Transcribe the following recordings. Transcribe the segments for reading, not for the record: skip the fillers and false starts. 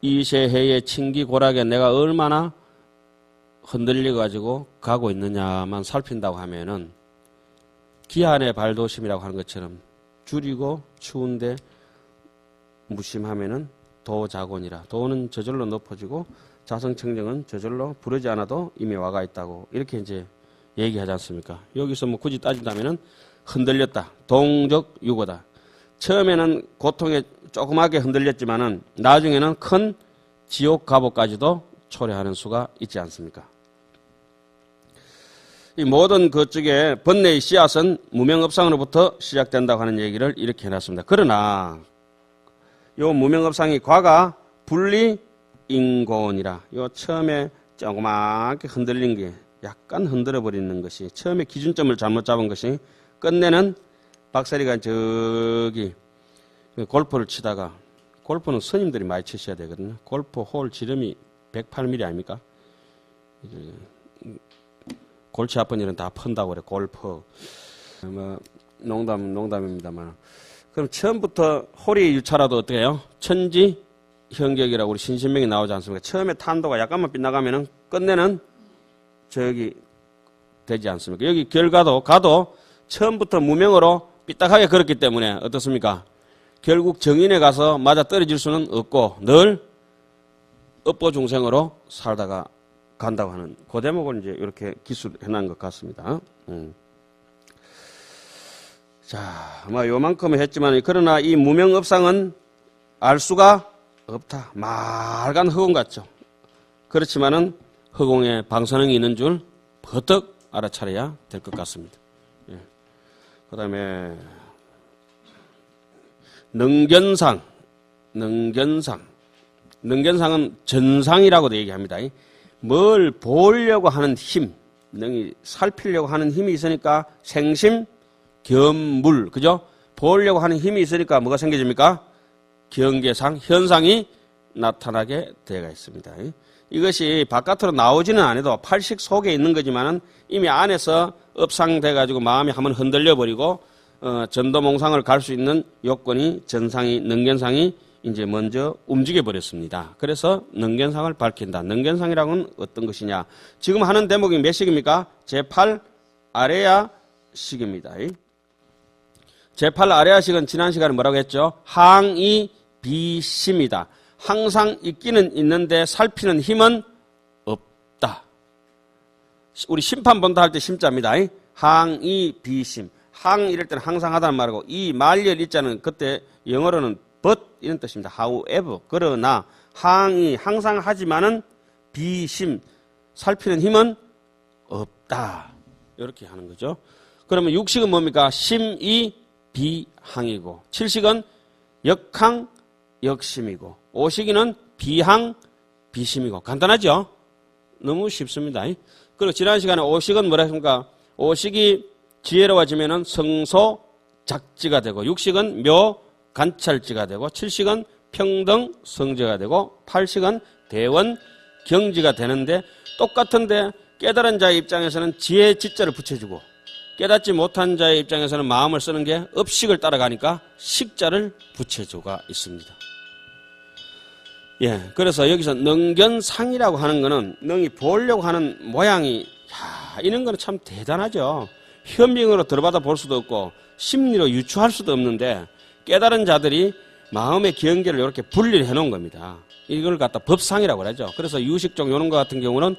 이세해의 친기고락에 내가 얼마나 흔들려가지고 가고 있느냐만 살핀다고 하면은 기한의 발도심이라고 하는 것처럼 줄이고 추운데 무심하면은 도자곤이라. 도는 저절로 높아지고 자성청정은 저절로 부르지 않아도 이미 와가 있다고 이렇게 이제 얘기하지 않습니까? 여기서 뭐 굳이 따진다면은 흔들렸다. 동적 유고다. 처음에는 고통에 조그맣게 흔들렸지만은 나중에는 큰 지옥 갑옷까지도 초래하는 수가 있지 않습니까? 이 모든 그쪽에 번뇌의 씨앗은 무명업상으로부터 시작된다고 하는 얘기를 이렇게 해놨습니다. 그러나 요 무명업상이 과가 분리인고원이라 요 처음에 조그맣게 흔들린 게 약간 흔들어 버리는 것이 처음에 기준점을 잘못 잡은 것이 끝내는 박사리가 저기 골프를 치다가 골프는 스님들이 많이 치셔야 되거든요. 골프 홀 지름이 108mm 아닙니까? 골치 아픈 일은 다 푼다고 그래. 골프. 뭐 농담입니다만. 그럼 처음부터 홀이 유차라도 어떻게 해요? 천지 현격이라고 우리 신신명이 나오지 않습니까? 처음에 탄도가 약간만 빗나가면은 끝내는 저기 되지 않습니까? 여기 결과도 가도 처음부터 무명으로 삐딱하게 걸었기 때문에 어떻습니까? 결국 정인에 가서 맞아 떨어질 수는 없고 늘 업보중생으로 살다가 간다고 하는 그 대목을 이제 이렇게 기술해놓은 것 같습니다. 자, 아마 요만큼은 했지만 그러나 이 무명업상은 알 수가 없다. 맑은 허공 같죠. 그렇지만은 허공에 방사능이 있는 줄 버떡 알아차려야 될 것 같습니다. 예. 그 다음에 능견상은 전상이라고도 얘기합니다. 뭘 보려고 하는 힘, 능이 살피려고 하는 힘이 있으니까 생심, 겸물, 그죠? 보려고 하는 힘이 있으니까 뭐가 생겨집니까? 경계상, 현상이 나타나게 되어 있습니다. 이것이 바깥으로 나오지는 않아도 팔식 속에 있는 거지만은 이미 안에서 업상돼가지고 마음이 한번 흔들려 버리고 전도몽상을 갈 수 있는 요건이 전상이, 능견상이 이제 먼저 움직여 버렸습니다. 그래서 능견상을 밝힌다. 능견상이라고는 어떤 것이냐? 지금 하는 대목이 몇 식입니까? 제8 아레아식입니다. 제8 아레아식은 지난 시간에 뭐라고 했죠? 항이 비심이다. 항상 있기는 있는데 살피는 힘은 없다. 우리 심판 본다 할 때 심자입니다. 항이 비심. 항 이럴 때는 항상 하다는 말이고 이 말열 있자는 그때 영어로는 but 이런 뜻입니다. however. 그러나 항이 항상 하지만은 비심 살피는 힘은 없다. 이렇게 하는 거죠. 그러면 육식은 뭡니까? 심이 비항이고 칠식은 역항 역심이고 오식이는 비항 비심이고 간단하죠? 너무 쉽습니다. 그리고 지난 시간에 오식은 뭐라 했습니까? 오식이 지혜로워지면은 성소 작지가 되고 육식은 묘 관찰지가 되고 칠식은 평등 성지가 되고 팔식은 대원 경지가 되는데 똑같은데 깨달은 자의 입장에서는 지혜 지자를 붙여주고 깨닫지 못한 자의 입장에서는 마음을 쓰는 게 업식을 따라가니까 식자를 붙여주가 있습니다. 예, 그래서 여기서 능견상이라고 하는 거는 능이 보려고 하는 모양이 이런 거는 참 대단하죠. 현명으로 들어받아 볼 수도 없고 심리로 유추할 수도 없는데 깨달은 자들이 마음의 경계를 이렇게 분리를 해놓은 겁니다. 이걸 갖다 법상이라고 하죠. 그래서 유식종 이런 거 같은 경우는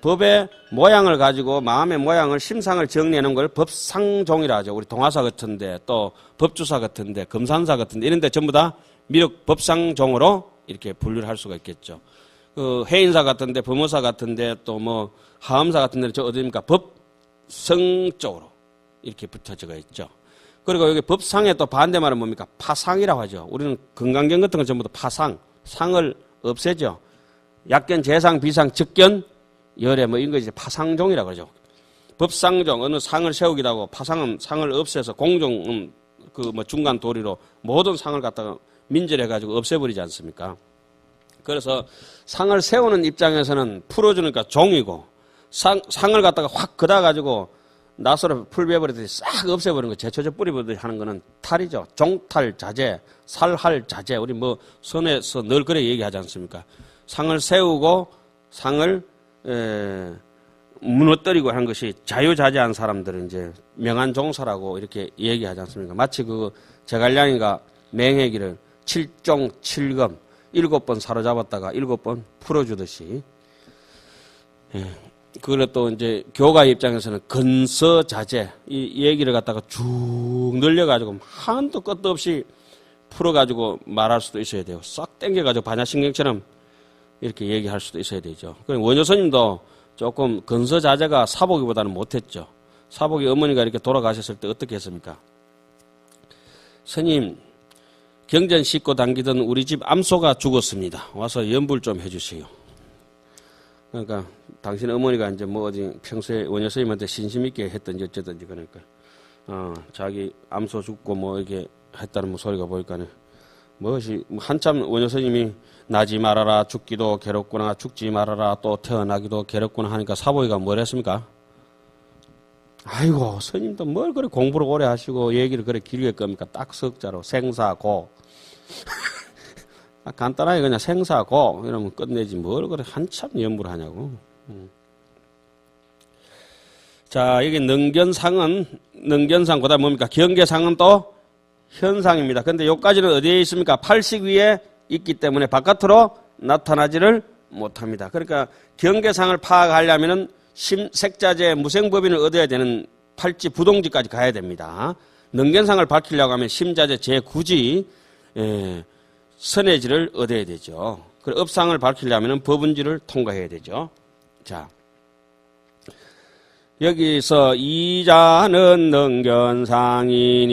법의 모양을 가지고 마음의 모양을 심상을 정리하는 걸 법상종이라 하죠. 우리 동화사 같은데 또 법주사 같은데 금산사 같은데 이런 데 전부 다 미륵 법상종으로 이렇게 분류를 할 수가 있겠죠. 해인사 같은데 법무사 같은데 또 뭐 하엄사 같은 데는 저 어디입니까? 법성 쪽으로 이렇게 붙어져 있죠. 그리고 여기 법상의 또 반대말은 뭡니까? 파상이라고 하죠. 우리는 건강경 같은 건 전부 다 파상, 상을 없애죠. 약견, 재상, 비상, 즉견, 열애 뭐 이런 거 이제 파상종이라고 하죠. 법상종 어느 상을 세우기도 하고 파상은 상을 없애서 공종은 그 뭐 중간 도리로 모든 상을 갖다가 민절해 가지고 없애버리지 않습니까? 그래서 상을 세우는 입장에서는 풀어주니까 종이고 상을 갖다가 확 걷어가지고 낫으로 풀 베버리듯이 싹 없애버리는 거, 제초제 뿌리버리듯이 하는 거는 탈이죠. 종탈 자제, 살할 자제. 우리 뭐 선에서 늘 그래 얘기하지 않습니까? 상을 세우고 상을 무너뜨리고 하는 것이 자유자재한 사람들은 이제 명한 종사라고 이렇게 얘기하지 않습니까? 마치 그 제갈량이가 맹해기를 7종 7검 7번 사로잡았다가 7번 풀어주듯이. 그걸 또 이제 교가 입장에서는 근서자재 이 얘기를 갖다가 쭉 늘려가지고 한도 끝도 없이 풀어가지고 말할 수도 있어야 돼요. 싹 당겨가지고 반야신경처럼 이렇게 얘기할 수도 있어야 되죠. 그럼 원효스님도 조금 근서자재가 사복이보다는 못했죠. 사복이 어머니가 이렇게 돌아가셨을 때 어떻게 했습니까? 스님, 경전 씻고 당기던 우리 집 암소가 죽었습니다. 와서 연불 좀 해주세요. 그러니까 당신 어머니가 이제 뭐 어디 평소에 원효스님한테 신심 있게 했던지 어쨌든지 그러니까 자기 암소 죽고 뭐 이렇게 했다는 뭐 소리가 보니까는 무엇이 한참 원효스님이 나지 말아라 죽기도 괴롭구나 죽지 말아라 또 태어나기도 괴롭구나 하니까 사보이가 뭘 했습니까? 아이고 스님도 뭘 그래 공부를 오래 하시고 얘기를 그래 길게 겁니까? 딱 석자로 생사고 간단하게 그냥 생사고 이러면 끝내지 뭘 그래 한참 연구를 하냐고. 자 여기 능견상은 능견상 그다음 뭡니까? 경계상은 또 현상입니다. 근데 여기까지는 어디에 있습니까? 팔식 위에 있기 때문에 바깥으로 나타나지를 못합니다. 그러니까 경계상을 파악하려면은 색자재 무생법인을 얻어야 되는 팔지 부동지까지 가야 됩니다. 능견상을 밝히려고 하면 심자재 제9지 선해지를 얻어야 되죠. 그리고 업상을 밝히려면 법운지를 통과해야 되죠. 자, 여기서 이자는 능견상이니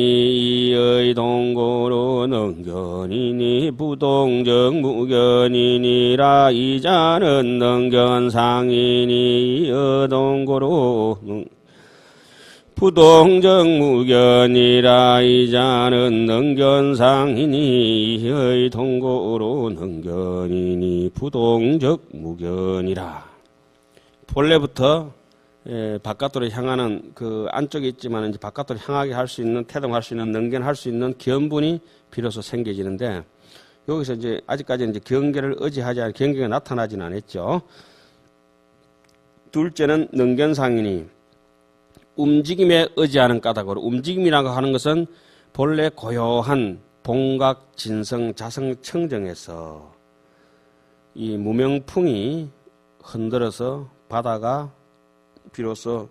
이의 동고로 능견이니 부동적 무견이니라. 이자는 능견상이니 이의 동고로 부동적 무견이라. 이자는 능견상이니 이의 동고로 능견이니 부동적 무견이라. 본래부터 바깥으로 향하는 그 안쪽에 있지만 이제 바깥으로 향하게 할 수 있는 태동할 수 있는 능견할 수 있는 견분이 비로소 생겨지는데 여기서 이제 아직까지 이제 경계를 의지하지 않은 경계가 나타나지는 않았죠. 둘째는 능견상이니 움직임에 의지하는 까닭으로 움직임이라고 하는 것은 본래 고요한 봉각 진성 자성 청정에서 이 무명풍이 흔들어서 바다가 비로소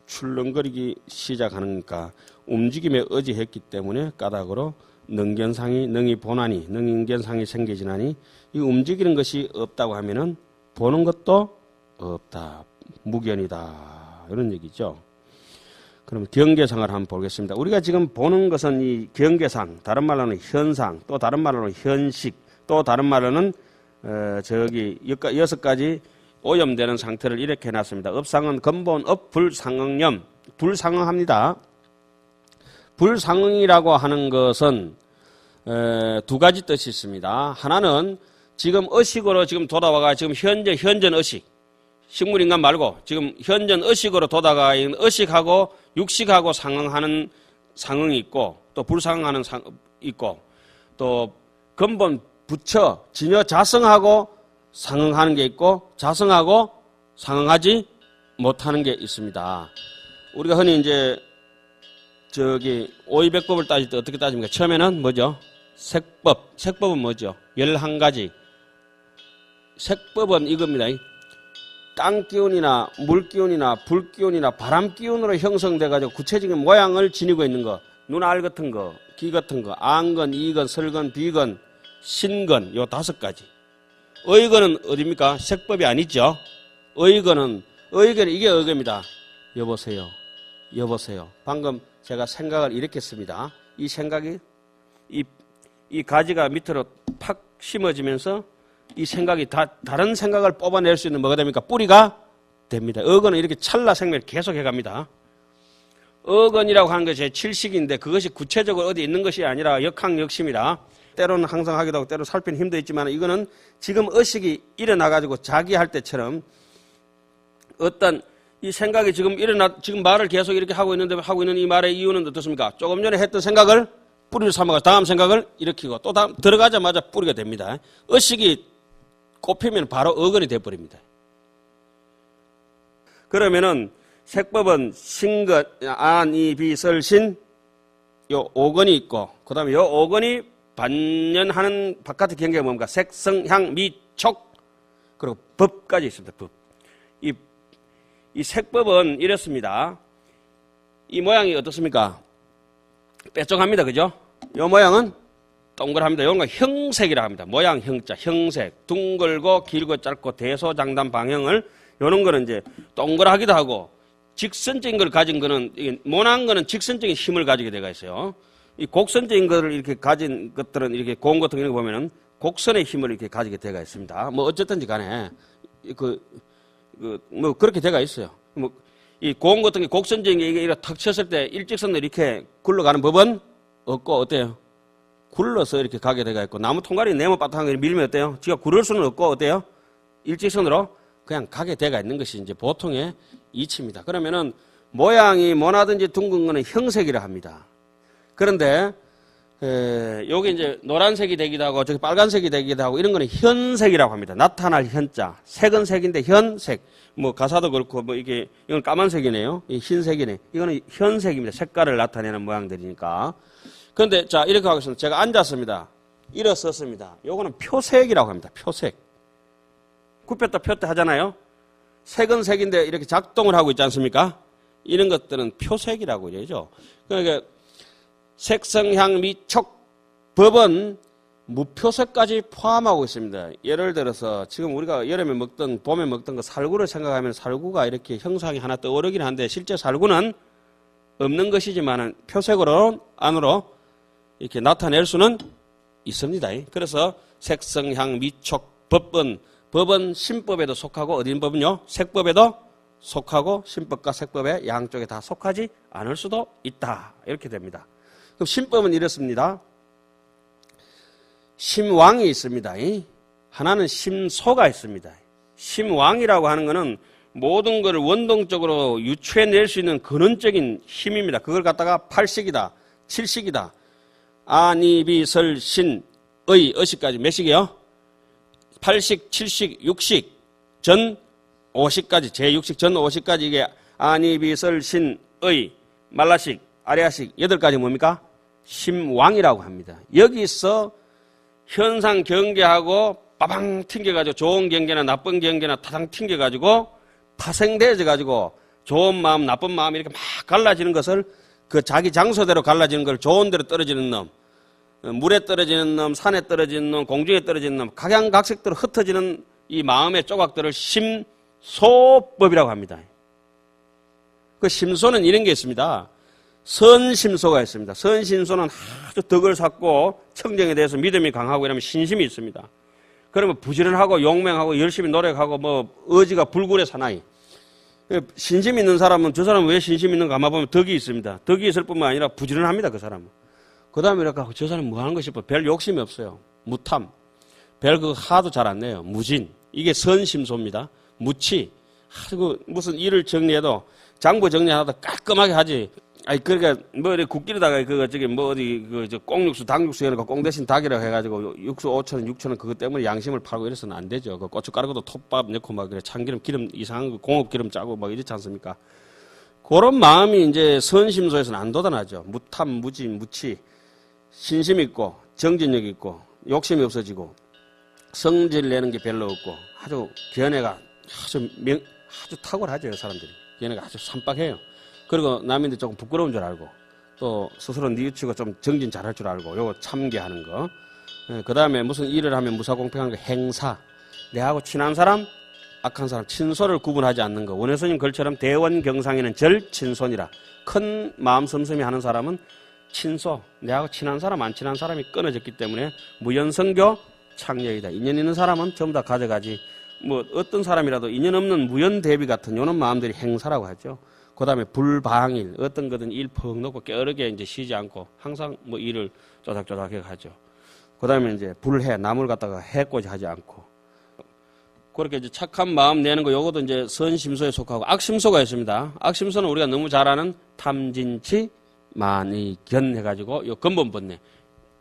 출렁거리기 시작하니까 움직임에 의지했기 때문에 까닭으로 능견상이 능이 보나니 능견상이 생겨지나니 이 움직이는 것이 없다고 하면은 보는 것도 없다. 무견이다. 이런 얘기죠. 그럼 경계상을 한번 보겠습니다. 우리가 지금 보는 것은 이 경계상, 다른 말로는 현상, 또 다른 말로는 현식, 또 다른 말로는 저기 6가지 오염되는 상태를 이렇게 해놨습니다. 업상은 근본 업 불상응염, 불상응합니다. 불상응이라고 하는 것은 두 가지 뜻이 있습니다. 하나는 지금 의식으로 지금 돌아와가 지금 현전 의식, 식물인간 말고 지금 현전 의식으로 돌아가 있는 의식하고 육식하고 상응하는 상응이 있고 또 불상응하는 있고 또 근본 부처 진여 자성하고 상응하는 게 있고 자성하고 상응하지 못하는 게 있습니다. 우리가 흔히 이제 저기 오이백법을 따질 때 어떻게 따집니까? 처음에는 뭐죠? 색법. 색법은 뭐죠? 11가지. 색법은 이겁니다. 땅 기운이나 물 기운이나 불 기운이나 바람 기운으로 형성돼 가지고 구체적인 모양을 지니고 있는 거. 눈알 같은 거, 귀 같은 거, 안건, 이건, 설건, 비건, 신건 요 5가지. 의건은 어디입니까? 색법이 아니죠. 의건은 이게 의건입니다. 여보세요. 방금 제가 생각을 이렇게 했습니다. 이 생각이 이 가지가 밑으로 팍 심어지면서 이 생각이 다른 생각을 뽑아낼 수 있는 뭐가 됩니까? 뿌리가 됩니다. 의건은 이렇게 찰나 생명을 계속 해갑니다. 의건이라고 하는 것이 제7식인데 그것이 구체적으로 어디 있는 것이 아니라 역항역심이라. 때로는 항상 하기도 하고 때로는 살피는 힘도 있지만 이거는 지금 의식이 일어나가지고 자기 할 때처럼 어떤 이 생각이 지금 지금 말을 계속 이렇게 하고 있는 이 말의 이유는 어떻습니까? 조금 전에 했던 생각을 뿌리를 삼아서 다음 생각을 일으키고 또 다음 들어가자마자 뿌리가 됩니다. 의식이 꼽히면 바로 어근이 돼버립니다. 그러면은 색법은 신것, 안, 이, 비, 설, 신 요 오건이 있고 그 다음에 요 오건이 반연하는 바깥의 경계가 뭡니까? 색, 성, 향, 미, 촉 그리고 법까지 있습니다. 법. 이 색법은 이렇습니다. 이 모양이 어떻습니까? 뾰족합니다. 그죠? 요 모양은 동그랍니다. 이런 거 형색이라 합니다. 모양 형자, 형색. 둥글고 길고 짧고 대소장단 방형을 요런 거는 이제 동그랗기도 하고 직선적인 걸 가진 거는 모난 거는 직선적인 힘을 가지게 되어 있어요. 이 곡선적인 거를 이렇게 가진 것들은 이렇게 공 같은 거 보면은 곡선의 힘을 이렇게 가지게 되어 있습니다. 뭐 어쨌든지 간에 뭐 그렇게 되어 있어요. 뭐 이 공 같은 게 곡선적인 게 이렇게 탁 쳤을 때 일직선으로 이렇게 굴러가는 법은 없고 어때요? 굴러서 이렇게 가게 되어 있고 나무 통갈이 네모 바탕을 밀면 어때요? 지가 굴을 수는 없고 어때요? 일직선으로 그냥 가게 되어 있는 것이 이제 보통의 이치입니다. 그러면은 모양이 뭐나든지 둥근 거는 형색이라 합니다. 그런데 여기 이제 노란색이 되기도 하고 저기 빨간색이 되기도 하고 이런 거는 현색이라고 합니다. 나타날 현자. 색은 색인데 현색. 뭐 가사도 그렇고 뭐 이건 까만색이네요. 이 흰색이네. 이거는 현색입니다. 색깔을 나타내는 모양들이니까. 그런데 자 이렇게 하겠습니다. 제가 앉았습니다. 일어섰습니다. 요거는 표색이라고 합니다. 표색. 굽혔다 폈다 하잖아요. 색은 색인데 이렇게 작동을 하고 있지 않습니까? 이런 것들은 표색이라고 그러죠. 그러니까 색성향 미촉 법은 무표색까지 포함하고 있습니다. 예를 들어서 지금 우리가 여름에 먹던 봄에 먹던 그 살구를 생각하면 살구가 이렇게 형상이 하나 떠오르긴 한데 실제 살구는 없는 것이지만 표색으로 안으로 이렇게 나타낼 수는 있습니다. 그래서 색성향 미촉 법은 신법에도 속하고 어딘 법은요? 색법에도 속하고 신법과 색법의 양쪽에 다 속하지 않을 수도 있다. 이렇게 됩니다. 그럼 신법은 이렇습니다. 심왕이 있습니다. 하나는 심소가 있습니다. 심왕이라고 하는 것은 모든 것을 원동적으로 유추해낼 수 있는 근원적인 힘입니다. 그걸 갖다가 팔식이다, 칠식이다, 안이비설 신의 어식까지 몇 식이요? 8식, 7식, 6식, 전 5식까지, 제6식, 전 5식까지 이게 안이비설 신의 말라식, 아래아식 8가지 뭡니까? 심왕이라고 합니다. 여기서 현상 경계하고 빠방 튕겨가지고 좋은 경계나 나쁜 경계나 타당 튕겨가지고 파생되어져가지고 좋은 마음, 나쁜 마음 이렇게 막 갈라지는 것을 그 자기 장소대로 갈라지는 걸 좋은 데로 떨어지는 놈, 물에 떨어지는 놈, 산에 떨어지는 놈, 공중에 떨어지는 놈, 각양각색대로 흩어지는 이 마음의 조각들을 심소법이라고 합니다. 그 심소는 이런 게 있습니다. 선심소가 있습니다. 선심소는 아주 덕을 쌓고 청정에 대해서 믿음이 강하고 이러면 신심이 있습니다. 그러면 부지런하고 용맹하고 열심히 노력하고 뭐 의지가 불굴의 사나이. 신심 있는 사람은 저 사람은 왜 신심 있는가 아마 보면 덕이 있습니다. 덕이 있을 뿐만 아니라 부지런합니다. 그 사람은. 그 다음에 이렇게 저 사람 뭐 하는 거 싶어. 별 욕심이 없어요. 무탐. 별 그거 하도 잘 안 내요. 무진. 이게 선심소입니다. 무치. 무슨 일을 정리해도 장부 정리하다 깔끔하게 하지. 아니, 그러니까, 뭐, 이렇게 국기에다가, 꽁육수, 닭육수 해놓고 꽁 대신 닭이라고 해가지고, 육수 5,000원, 6,000원 그것 때문에 양심을 팔고 이래서는 안 되죠. 그 고춧가루도 톱밥 넣고 막, 그래, 참기름, 기름, 이상한 거, 공업기름 짜고 막 이렇지 않습니까? 그런 마음이 이제 선심소에서는 안 돋아나죠. 무탐, 무진, 무치, 신심 있고, 정진력 있고, 욕심이 없어지고, 성질 내는 게 별로 없고, 아주 견해가 아주 탁월하죠, 사람들이. 견해가 아주 산박해요. 그리고 남인데 조금 부끄러운 줄 알고 또 스스로 뉘우치고 좀 정진 잘할 줄 알고 요거 참게하는 거. 그 다음에 무슨 일을 하면 무사공평한 거 행사. 내하고 친한 사람, 악한 사람, 친소를 구분하지 않는 거. 원효스님 글처럼 대원경상에는 절친손이라. 큰 마음 슴슴이 하는 사람은 친소. 내하고 친한 사람, 안 친한 사람이 끊어졌기 때문에 무연성교 창녀이다. 인연 있는 사람은 전부 다 가져가지. 뭐 어떤 사람이라도 인연 없는 무연대비 같은 요런 마음들이 행사라고 하죠. 그 다음에 불방일, 어떤 거든 일 퍽 놓고 깨어르게 이제 쉬지 않고 항상 뭐 일을 쪼닥쪼닥 하죠. 그 다음에 이제 불해, 나물 갖다가 해코지 하지 않고. 그렇게 이제 착한 마음 내는 거, 요것도 이제 선심소에 속하고, 악심소가 있습니다. 악심소는 우리가 너무 잘 아는 탐진치, 만의견 해가지고, 요 근본 번뇌.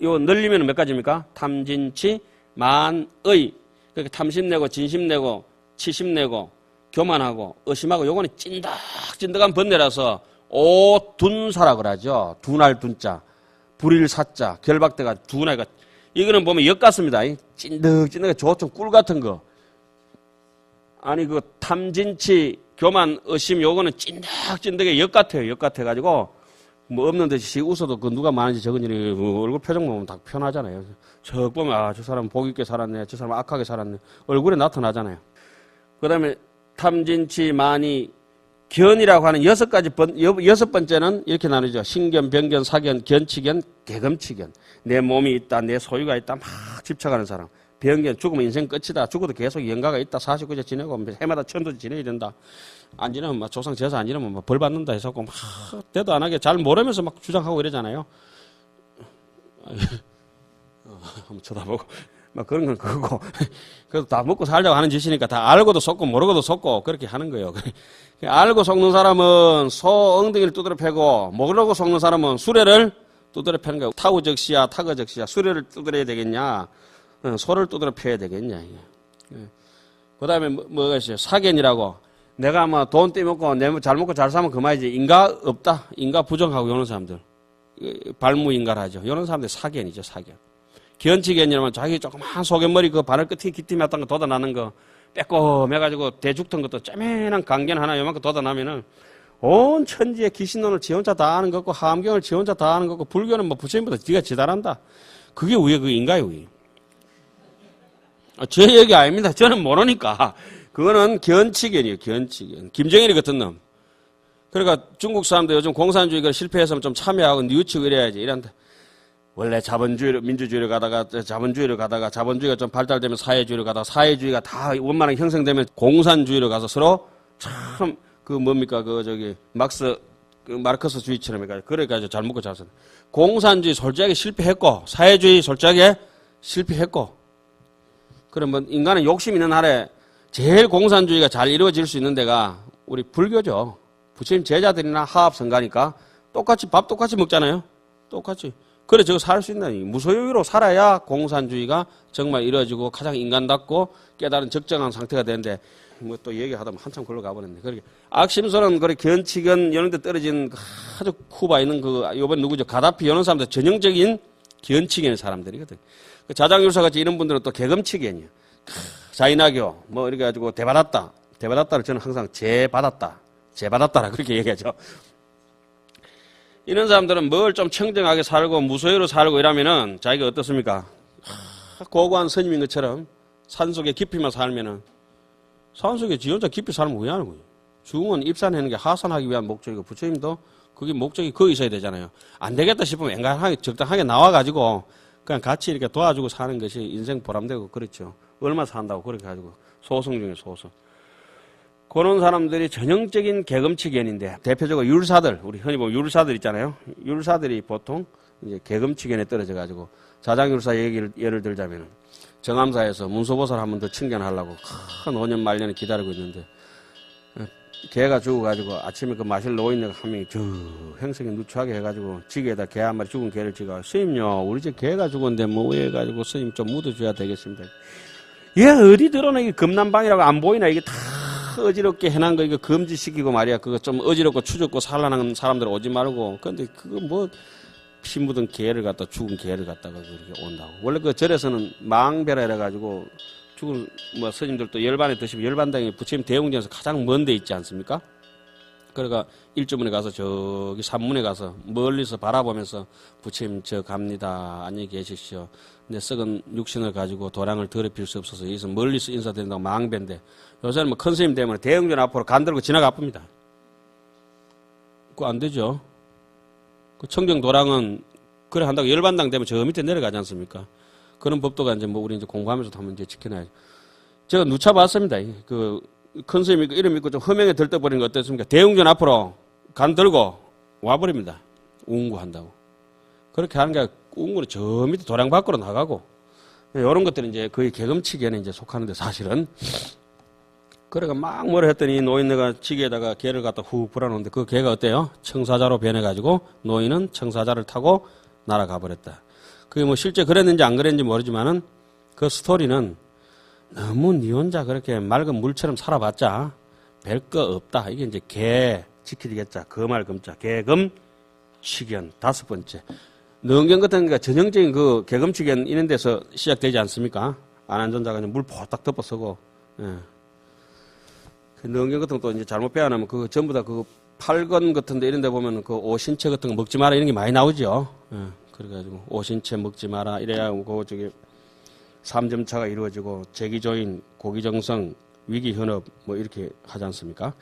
요 늘리면 몇 가지입니까? 탐진치, 만의. 그렇게 탐심내고, 진심내고, 치심내고, 교만하고, 의심하고, 요거는 찐득찐득한 번뇌라서, 오둔사라 그러죠. 둔할 둔자, 불일 사자, 결박대가 둔하가. 이거는 보면 역 같습니다. 찐득찐득한 조청 꿀 같은 거. 아니 그 탐진치, 교만, 의심 요거는 찐득찐득의 역 같아요. 역 같아가지고 뭐 없는 듯이 웃어도 그 누가 많은지 적은지 얼굴 표정 보면 다 편하잖아요. 저 보면 아, 저 사람 복 있게 살았네, 저 사람 악하게 살았네, 얼굴에 나타나잖아요. 그 다음에 탐진치, 만이, 견이라고 하는 여섯 번째는 이렇게 나누죠. 신견, 병견, 사견, 견치견, 개금치견. 내 몸이 있다, 내 소유가 있다, 막 집착하는 사람. 병견, 죽으면 인생 끝이다. 죽어도 계속 영가가 있다. 49제 지내고 해마다 천도 지내야 된다. 안 지내면 막 조상 제사 안 지내면 막 벌 받는다 해서 막 대도 안 하게 잘 모르면서 막 주장하고 이러잖아요. 한번 쳐다보고 막 그런 건 그거고. 그래도 다 먹고 살자고 하는 짓이니까 다 알고도 속고 모르고도 속고 그렇게 하는 거예요. 알고 속는 사람은 소 엉덩이를 두드려 패고, 모르고 속는 사람은 수레를 두드려 패는 거예요. 타우적시야, 타거적시야. 수레를 두드려야 되겠냐, 소를 두드려 패야 되겠냐. 그 다음에 뭐가 있어요? 사견이라고. 내가 뭐 돈 떼먹고 잘 먹고 잘 사면 그만이지. 인가 없다. 인가 부정하고 이런 사람들. 발무인가라죠. 이런 사람들 사견이죠, 사견. 견치견이라면 자기 조그만 소견머리 그 바늘 끝에 기티 맞던 거 돋아나는 거 빼꼼해가지고 대죽던 것도 쪼매난 강견 하나 요만큼 돋아나면은 온 천지의 귀신론을 지 혼자 다 아는 거고, 하암경을 지 혼자 다 아는 거고, 불교는 뭐 부처님보다 지가 지달한다. 그게 왜 그인가요, 왜? 제 얘기 아닙니다. 저는 모르니까. 그거는 견치견이에요, 견치견. 김정일이 같은 놈. 그러니까 중국 사람들 요즘 공산주의가 실패해서 좀 참여하고 뉘우치고 이래야지. 이런데. 원래 자본주의로, 민주주의로 가다가 자본주의가 좀 발달되면 사회주의로 가다가 사회주의가 다 원만하게 형성되면 공산주의로 가서 서로 참, 마르크스 주의처럼 해가지고, 그래가지고 잘 먹고 잘 산다. 공산주의 솔직하게 실패했고, 사회주의 솔직하게 실패했고, 그러면 인간은 욕심 있는 한에 제일 공산주의가 잘 이루어질 수 있는 데가 우리 불교죠. 부처님 제자들이나 하합성가니까 밥 똑같이 먹잖아요. 똑같이. 그래, 저거 살 수 있나? 무소유로 살아야 공산주의가 정말 이루어지고 가장 인간답고 깨달은 적정한 상태가 되는데, 뭐 또 얘기하다 보면 한참 걸로 가버렸네. 그렇게. 악심소는 그래, 견치견, 이런 데 떨어진 아주 쿠바 있는 요번 누구죠? 가다피 이런 사람들 전형적인 견치견의 사람들이거든. 그 자장율사 같이 이런 분들은 또 개금치견이야. 자인하교, 뭐 이렇게 가지고 대받았다. 대받았다를 저는 항상 재받았다라 그렇게 얘기하죠. 이런 사람들은 뭘 좀 청정하게 살고 무소유로 살고 이러면은 자기가 어떻습니까? 고고한 스님인 것처럼 산속에 깊이만 살면은, 산속에 지 혼자 깊이 살면 왜 하는 거예요? 중은 입산하는 게 하산하기 위한 목적이고, 부처님도 그게 목적이 거기 있어야 되잖아요. 안 되겠다 싶으면 앵간하게 적당하게 나와가지고 그냥 같이 이렇게 도와주고 사는 것이 인생 보람되고 그렇죠. 얼마 산다고 그렇게 가지고 소송 중에 소송. 그런 사람들이 전형적인 개금치견인데, 대표적으로 율사들, 우리 흔히 보면 율사들 있잖아요. 율사들이 보통 이제 개금치견에 떨어져가지고, 자장율사 예를 들자면, 정암사에서 문소보살 한 번 더 칭견하려고 큰 5년 말년에 기다리고 있는데, 개가 죽어가지고 아침에 그 마실 노인네가 한 명이 저 행성에 누추하게 해가지고 지게에다 개 한 마리 죽은 개를 찍어, 스님요, 우리 집 개가 죽었는데 뭐 해가지고 스님 좀 묻어줘야 되겠습니다. 얘 어디 들어오나, 이게 금난방이라고 안 보이나, 이게 다 어지럽게 해놓은 거 이거 금지시키고 말이야. 그거 좀 어지럽고 추잡고 살라는 사람들 오지 말고. 근데 그거 뭐 피 묻은 개를 갖다, 죽은 개를 갖다가 그렇게 온다고. 원래 그 절에서는 망배라 해가지고 죽은 뭐 스님들도 열반에 드시면 열반당이 부처님 대웅전에서 가장 먼 데 있지 않습니까? 그러니까 일주문에 가서 저기 산문에 가서 멀리서 바라보면서 부처님 저 갑니다. 안녕히 계십시오. 내 썩은 육신을 가지고 도량을 더럽힐 수 없어서 여기서 멀리서 인사드린다고 망배인데, 요새는 뭐 큰 스님 때문에 대웅전 앞으로 간들고 지나가 봅니다. 그거 안 되죠. 그 청정 도량은 그래 한다고 열반당 되면 저 밑에 내려가지 않습니까? 그런 법도가 이제 뭐 우리 이제 공부하면서 한번 이제 지켜놔야죠. 제가 누차 봤습니다. 그 큰 스님이 이름 있고 좀 허명에 들떠버리는 거 어땠습니까? 대웅전 앞으로 간 들고 와버립니다. 운구한다고. 그렇게 하는 게 운구는 저 밑에 도량 밖으로 나가고, 이런 것들은 이제 거의 개금치견에 이제 속하는데, 사실은 그래가 막 뭐라 했더니 노인네가 지게에다가 개를 갖다 훅 불어놓는데 그 개가 어때요? 청사자로 변해가지고 노인은 청사자를 타고 날아가 버렸다. 그게 뭐 실제 그랬는지 안 그랬는지 모르지만은 그 스토리는 너무 니 혼자 그렇게 맑은 물처럼 살아봤자 별 거 없다. 이게 이제 개 지키겠자 금알금자 개금 치견 5번째. 능경 같은 게 전형적인 그 개금치견 이런 데서 시작되지 않습니까? 안한전자가 물 포딱 덮어서고. 예. 그 능경 같은 것도 이제 잘못 빼어나면 그 전부 다 그 팔건 같은데 이런 데 보면 그 오신채 같은 거 먹지 마라 이런 게 많이 나오죠. 예. 그래가지고 오신채 먹지 마라 이래야 그 저기 3점차가 이루어지고 재기조인, 고기정성, 위기현업 뭐 이렇게 하지 않습니까?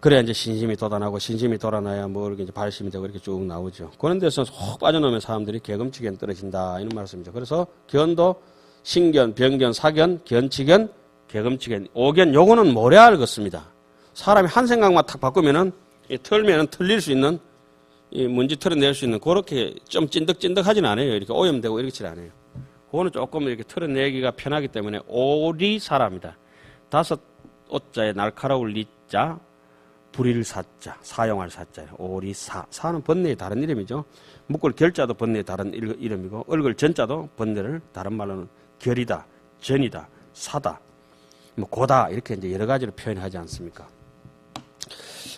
그래야 이제 신심이 돋아나고 신심이 돌아나야 뭐 이렇게 이제 발심이 되고 이렇게 쭉 나오죠. 그런 데서 혹 빠져나오면 사람들이 개금치견 떨어진다 이런 말씀이죠. 그래서 견도 신견, 병견, 사견, 견치견, 개금치견, 오견 요거는 모래알 같습니다. 사람이 한 생각만 탁 바꾸면은 털면은 틀릴 수 있는 이 문제 털어낼 수 있는 그렇게 좀 찐득찐득하진 않아요. 이렇게 오염되고 이렇지 않아요. 그거는 조금 이렇게 털어내기가 편하기 때문에 오리사랍니다. 5 오자에 날카로울 리자, 불일 사자, 사용할 사자, 오리사. 사는 번뇌의 다른 이름이죠. 묶을 결자도 번뇌의 다른 이름이고, 얼굴 전자도 번뇌를 다른 말로는 결이다, 전이다, 사다, 뭐 고다 이렇게 이제 여러 가지로 표현하지 않습니까?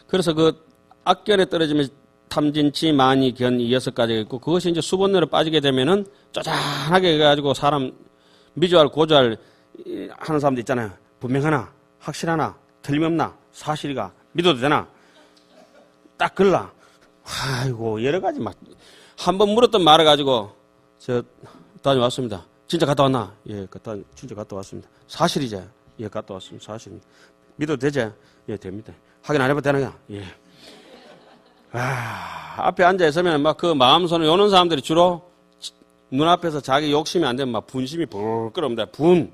그래서 그 악견에 떨어지면 탐진치, 마니, 견 이 6가지가 있고 그것이 이제 수번뇌로 빠지게 되면은 쪼잔하게 해가지고 사람 미주알, 고주알 하는 사람도 있잖아요. 분명하나, 확실하나, 틀림없나, 사실이가 믿어도 되나? 딱 걸라. 아이고 여러 가지 막 한 번 물었던 말을 가지고 저 다녀왔습니다. 진짜 갔다 왔나? 예, 진짜 갔다 왔습니다. 사실이죠? 예, 갔다 왔습니다. 사실입니다. 믿어도 되죠? 예, 됩니다. 확인 안 해봐도 되나요? 예. 앞에 앉아 있으면 막 그 마음손을 요는 사람들이 주로 눈앞에서 자기 욕심이 안 되면 막 분심이 불 끓어옵니다. 분.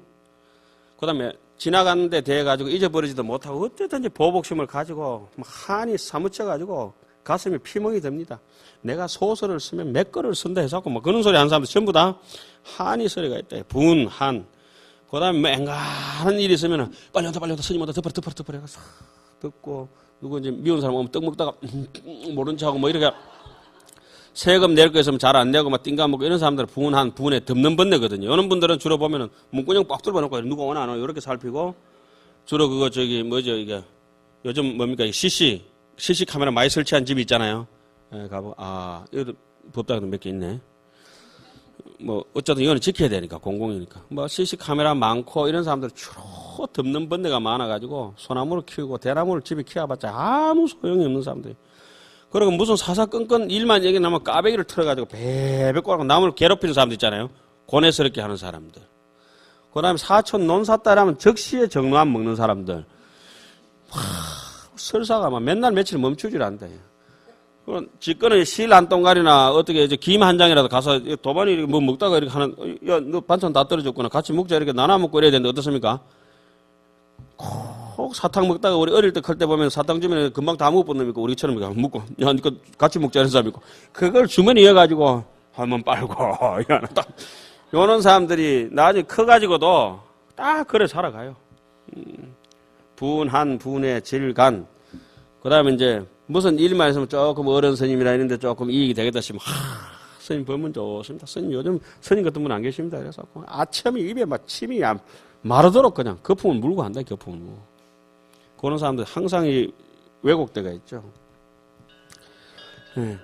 그 다음에 지나가는데 대해가지고 잊어버리지도 못하고 어쨌든지 보복심을 가지고 한이 사무쳐가지고 가슴이 피멍이 됩니다. 내가 소설을 쓰면 몇 거를 쓴다 해서 뭐 그런 소리 하는 사람들 전부 다 한이 소리가 있다. 분, 한. 그 다음에 맹간한 일이 있으면 빨리 온다 스님 온다 덮어라 해서 듣고 누구 이제 미운 사람 오면 떡 먹다가 모른 척하고 뭐 이렇게 세금 낼 거 있으면 잘 안 내고 막 띵가 먹고 이런 사람들은 분한 분에 덮는 번뇌거든요. 이런 분들은 주로 보면은 문구녕 빡 뚫어놓고 누가 오나 안 오나 이렇게 살피고 주로 그거 저기 뭐죠 이게 요즘 뭡니까 CC 카메라 많이 설치한 집이 있잖아요. 예, 가보 여기 법당에도 몇 개 있네. 뭐 어쨌든 이거는 지켜야 되니까 공공이니까 뭐 CC 카메라 많고 이런 사람들 주로 덮는 번뇌가 많아가지고 소나무를 키우고 대나무를 집에 키워봤자 아무 소용이 없는 사람들. 그리고 무슨 사사건건 일만 얘기 나면 까베기를 틀어가지고 베베 꼬라고 남을 괴롭히는 사람들 있잖아요. 고뇌스럽게 하는 사람들. 그 다음에 사촌 논사딸하면 적시에 정로안 먹는 사람들. 설사가 막 맨날 며칠 멈추질 않대. 지꺼는 실 한 동가리나 어떻게 이제 김 한 장이라도 가서 도반이 뭐 먹다가 이렇게 하는, 야, 너 반찬 다 떨어졌구나. 같이 먹자. 이렇게 나눠 먹고 이래야 되는데 어떻습니까? 꼭 사탕 먹다가 우리 어릴 때 클 때 보면 사탕 주면 금방 다 먹을 뻔합니까? 우리처럼 먹고, 야, 니까 같이 먹자. 이런 사람이고. 그걸 주머니에 이어가지고 한번 빨고, 요런 사람들이 나중에 커가지고도 딱 그래 살아가요. 분한, 분의 질간. 그 다음에 이제 무슨 일만 있으면 조금 어른 스님이나 이런데 조금 이익이 되겠다 싶으면, 스님 벌면 좋습니다. 스님 요즘 스님 같은 분 안 계십니다. 그래서 아침에 입에 막 침이 마르도록 그냥 거품을 물고 한다, 거품을 물고. 그런 사람들 항상 이 왜곡대가 있죠. 네.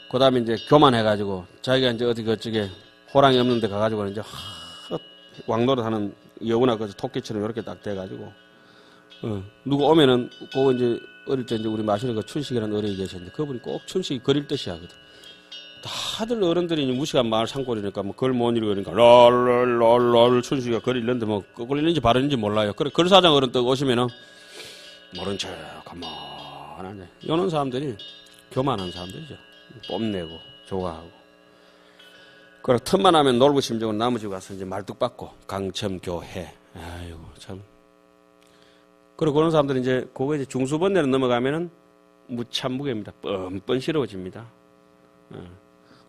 그 다음에 이제 교만해가지고 자기가 이제 어디 그쪽에 호랑이 없는 데 가가지고 이제 왕노릇 하는 여우나 그 토끼처럼 이렇게 딱 돼가지고 누구 오면은 꼭 이제 어릴 때 이제 우리 마시는 그 춘식이라는 어른이 계셨는데 그분이 꼭 춘식이 그릴 듯이 하거든. 다들 어른들이 무식한 말 산골이니까 뭐 그걸 못 읽으니까 랄랄랄랄 춘식이가 글 읽는데 뭐 그걸 읽는지 바르는지 몰라요. 그래 글사장 어른 또 오시면은 모른 척 가만하네. 이런 사람들이 교만한 사람들이죠. 뽐내고 좋아하고. 그래 틈만 하면 놀고 심정은 나머지 가서 이제 말뚝 받고 강첨교해. 아이고 참. 그리고 그런 사람들은 이제 그거 이제 중수번뇌로 넘어가면은 무참무게입니다. 뻔뻔스러워집니다.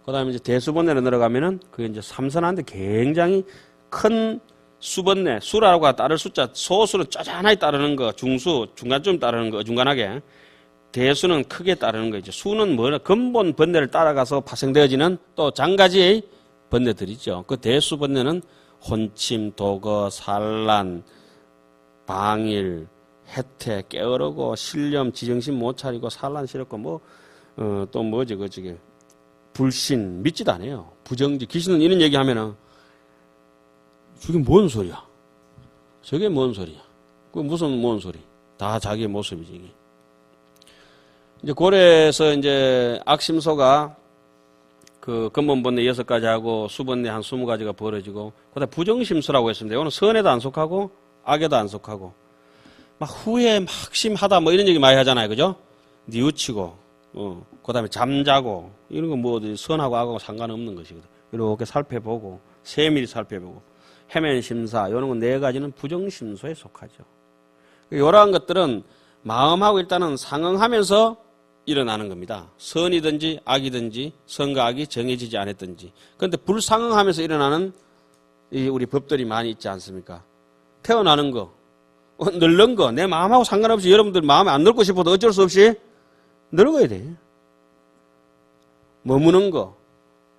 그 다음에 이제 대수번뇌로 내려가면은 그게 이제 삼선한데 굉장히 큰 수번내, 수라고 따를 숫자, 소수는 쪼잔하게 따르는 거, 중수, 중간쯤 따르는 거, 어중간하게. 대수는 크게 따르는 거죠. 수는 뭐냐? 근본 번뇌를 따라가서 파생되어지는 또 장가지의 번뇌들이죠. 그 대수 번뇌는 혼침, 도거, 산란, 방일, 해태, 깨어르고, 신념, 지정신 못 차리고, 산란 싫었고, 또 뭐지, 그저게. 불신, 믿지도 않아요. 부정지. 귀신은 이런 얘기 하면은, 저게 뭔 소리야? 저게 뭔 소리야? 그 무슨 뭔 소리? 다 자기의 모습이지, 이게. 이제 고래에서 이제 악심소가 그 근본번뇌 6가지 하고 수번뇌 한 20가지가 벌어지고, 그다음에 부정심수라고 했습니다. 이거는 선에도 안 속하고, 악에도 안 속하고, 막 후회 막심하다 뭐 이런 얘기 많이 하잖아요. 그죠? 뉘우치고, 그다음에 잠자고, 이런 거 뭐 선하고 악하고 상관없는 것이거든. 이렇게 살펴보고, 세밀히 살펴보고, 해면심사, 이런 건 4가지는 부정심소에 속하죠. 이러한 것들은 마음하고 일단은 상응하면서 일어나는 겁니다. 선이든지 악이든지 선과 악이 정해지지 않았든지. 그런데 불상응하면서 일어나는 우리 법들이 많이 있지 않습니까? 태어나는 거, 늙는 거, 내 마음하고 상관없이 여러분들 마음에 안 늙고 싶어도 어쩔 수 없이 늙어야 돼. 머무는 거,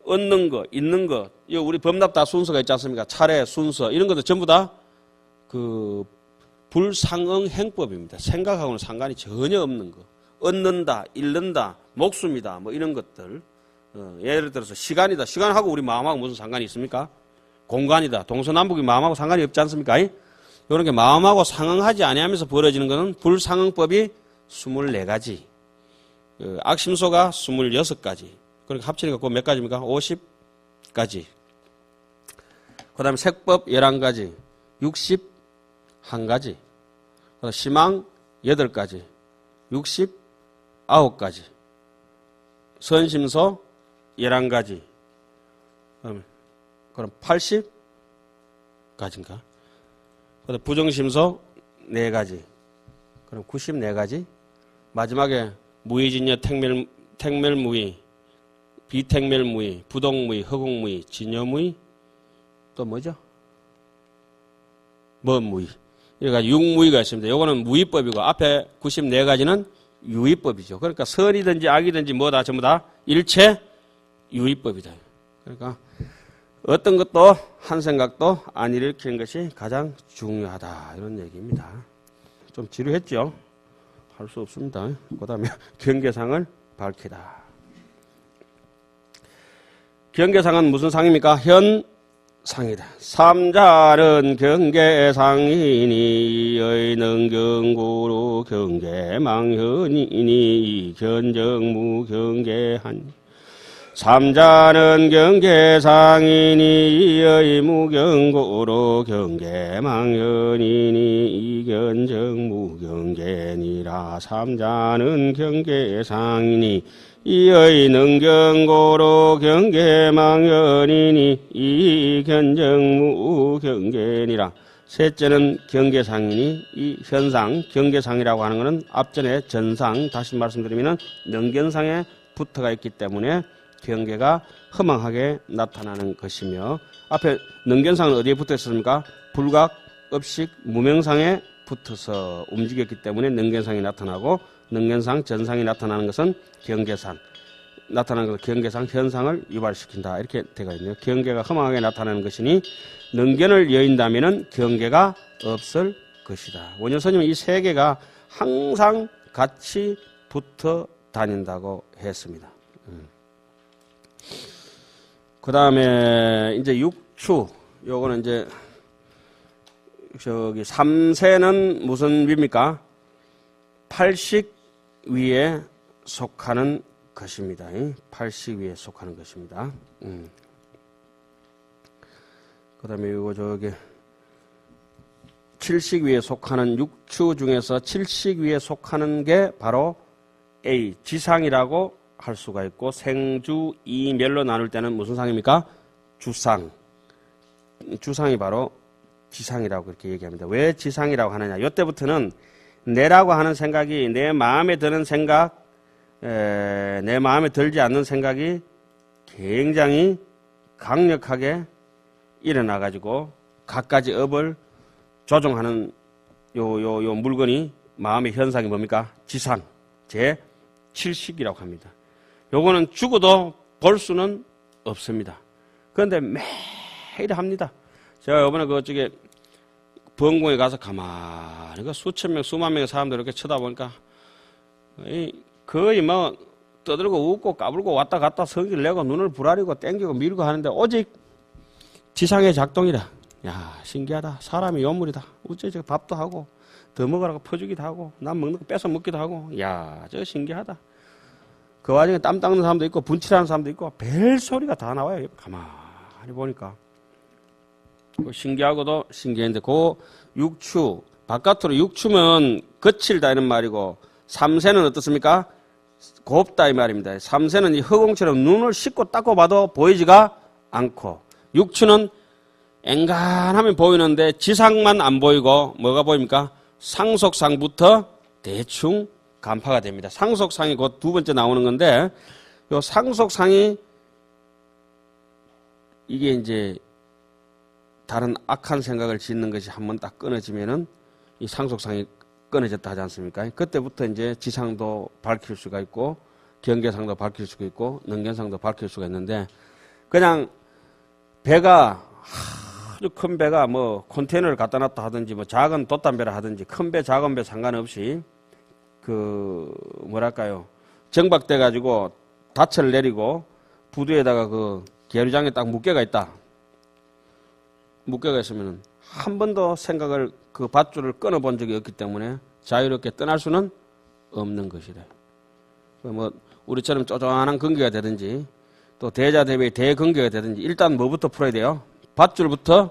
얻는 거, 있는 거, 우리 법납 다 순서가 있지 않습니까? 차례, 순서, 이런 것도 전부 다 그 불상응 행법입니다. 생각하고는 상관이 전혀 없는 거. 얻는다, 잃는다, 목숨이다, 뭐 이런 것들. 예를 들어서 시간이다. 시간하고 우리 마음하고 무슨 상관이 있습니까? 공간이다. 동서남북이 마음하고 상관이 없지 않습니까? 이런 게 마음하고 상응하지 아니하면서 벌어지는 것은 불상응법이 24가지. 악심소가 26가지. 그러니까 합치니까 그거 몇 가지입니까? 50가지. 그 다음에 색법 11가지. 61가지. 시망 8가지. 69가지. 선심소 11가지. 그럼 80가지인가? 그다음 부정심소 4가지. 그럼 94가지. 마지막에 무의진여 택멸무의, 비택멸무의, 부동무의, 허공무의, 진여무의, 또 뭐죠? 무의. 그러니까 6무의가 있습니다. 요거는 무의법이고 앞에 94가지는 유의법이죠. 그러니까 선이든지 악이든지 뭐다 전부 다 일체 유의법이다. 그러니까 어떤 것도 한 생각도 안 일으키는 것이 가장 중요하다. 이런 얘기입니다. 좀 지루했죠? 할 수 없습니다. 그 다음에 경계상을 밝히다. 경계상은 무슨 상입니까? 현상이다. 삼자는 경계상이니 의능경구로 경계망현이니 견정무경계하니 삼자는 경계상이니 의무경고로 경계망현이니 이견정무경계니라. 삼자는 경계상이니 이의 능경고로 경계망현이니 이견정무경계니라. 셋째는 경계상이니 이 현상 경계상이라고 하는 것은 앞전에 전상 다시 말씀드리면 능견상에 붙어가 있기 때문에 경계가 허망하게 나타나는 것이며, 앞에 능견상은 어디에 붙어 있었습니까? 불각, 업식, 무명상에 붙어서 움직였기 때문에 능견상이 나타나고, 능견상, 전상이 나타나는 것은 경계상, 나타나는 것은 경계상 현상을 유발시킨다. 이렇게 되어 있네요. 경계가 허망하게 나타나는 것이니 능견을 여인다면 경계가 없을 것이다. 원효스님은 이 세 개가 항상 같이 붙어 다닌다고 했습니다. 그 다음에 이제 육추, 요거는 이제 저기 삼세는 무슨 위입니까? 팔식 위에 속하는 것입니다. 팔식 위에 속하는 것입니다. 그 다음에 이거 저기 칠식 위에 속하는 육추 중에서 칠식 위에 속하는 게 바로 A, 지상이라고 할 수가 있고, 생주, 이멸로 나눌 때는 무슨 상입니까? 주상. 주상이 바로 지상이라고 그렇게 얘기합니다. 왜 지상이라고 하느냐? 이때부터는 내라고 하는 생각이 내 마음에 드는 생각, 내 마음에 들지 않는 생각이 굉장히 강력하게 일어나가지고 갖가지 업을 조종하는 요 물건이 마음의 현상이 뭡니까? 지상 제7식이라고 합니다. 요거는 죽어도 볼 수는 없습니다. 그런데 매일 합니다. 제가 요번에 그쪽에 부흥궁에 가서 가만히 그 수천 명, 수만 명의 사람들 이렇게 쳐다보니까 거의 뭐 떠들고 웃고 까불고 왔다 갔다 성질 내고 눈을 부라리고 땡기고 밀고 하는데 오직 지상의 작동이라. 야, 신기하다. 사람이 요물이다. 어째 저 밥도 하고 더 먹으라고 퍼주기도 하고 남 먹는 거 뺏어 먹기도 하고. 야, 저 신기하다. 그 와중에 땀 닦는 사람도 있고 분칠하는 사람도 있고 별 소리가 다 나와요. 가만히 보니까. 신기하고도 신기한데 그 육추, 바깥으로 육추면 거칠다 이런 말이고 삼세는 어떻습니까? 곱다 이 말입니다. 삼세는 이 허공처럼 눈을 씻고 닦고 봐도 보이지가 않고 육추는 앵간하면 보이는데 지상만 안 보이고 뭐가 보입니까? 상속상부터 대충 간파가 됩니다. 상속상이 곧 두 번째 나오는 건데 요 상속상이 이게 이제 다른 악한 생각을 짓는 것이 한번 딱 끊어지면은 이 상속상이 끊어졌다 하지 않습니까? 그때부터 이제 지상도 밝힐 수가 있고 경계상도 밝힐 수가 있고 능견상도 밝힐 수가 있는데 그냥 배가 아주 큰 배가 뭐 컨테이너를 갖다 놨다 하든지 뭐 작은 돛담배를 하든지 큰 배 작은 배 상관없이 그 뭐랄까요 정박돼 가지고 닻을 내리고 부두에다가 그 계류장에 딱 무게가 있다. 무게가 있으면 한 번도 생각을 그 밧줄을 끊어본 적이 없기 때문에 자유롭게 떠날 수는 없는 것이래. 뭐 우리처럼 쪼잔한 근기가 되든지 또 대자대비의 대근기가 되든지 일단 뭐부터 풀어야 돼요? 밧줄부터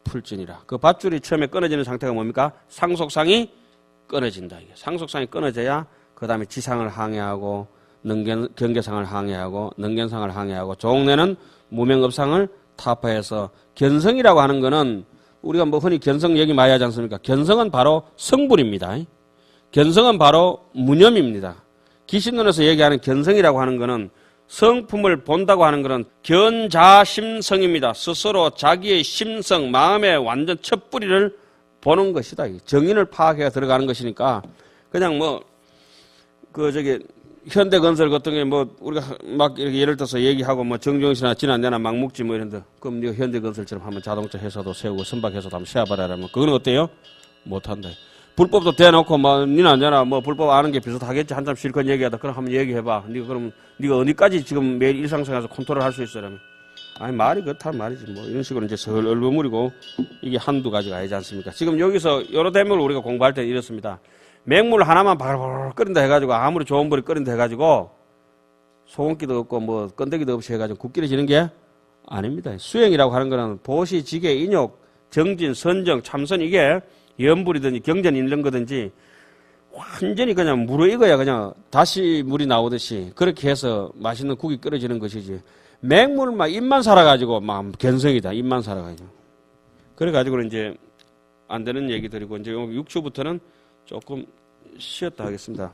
풀지니라. 그 밧줄이 처음에 끊어지는 상태가 뭡니까? 상속상이 끊어진다. 이게 상속상이 끊어져야 그 다음에 지상을 항해하고 경계상을 항해하고 능견상을 항해하고 종래는 무명업상을 타파해서 견성이라고 하는 거는 우리가 뭐 흔히 견성 얘기 많이 하지 않습니까? 견성은 바로 성불입니다. 견성은 바로 무념입니다. 기신론에서 얘기하는 견성이라고 하는 거는 성품을 본다고 하는 것은 견자심성입니다. 스스로 자기의 심성, 마음의 완전 첫 뿌리를 보는 것이다. 정인을 파악해 들어가는 것이니까 그냥 뭐 현대건설 같은 게 뭐 우리가 막 이렇게 예를 들어서 얘기하고 뭐 정종시나 진안내나 막 묵지 뭐 이런데 그럼 네가 현대건설처럼 한번 자동차 회사도 세우고 선박회사도 한번 세워봐라면 그건 어때요? 못한다. 불법도 대놓고 뭐 니나 내나 뭐 불법 아는 게 비슷하겠지. 한참 실컷 얘기하다 그럼 한번 얘기해봐. 네가 그럼 네가 어디까지 지금 매일 일상생활에서 컨트롤 할 수 있어라면 아니 말이 그렇단 말이지 뭐 이런 식으로 이제 설 얼버무리고 이게 한두 가지가 아니지 않습니까? 지금 여기서 여러 대목을 우리가 공부할 때는 이렇습니다. 맹물 하나만 바글바글 끓인다 해가지고 아무리 좋은 불이 끓인다 해가지고 소금기도 없고 뭐 건더기도 없이 해가지고 국기를 게 아닙니다. 수행이라고 하는 거는 보시, 지계, 인욕, 정진, 선정, 참선 이게 연불이든지 경전 있는 거든지 완전히 그냥 무르익어야 그냥 다시 물이 나오듯이 그렇게 해서 맛있는 국이 끓여지는 것이지 맹물만 입만 살아가지고 막 견성이다. 입만 살아가지고 그래가지고 이제 안 되는 얘기들이고 이제 육추부터는 조금 쉬었다 하겠습니다.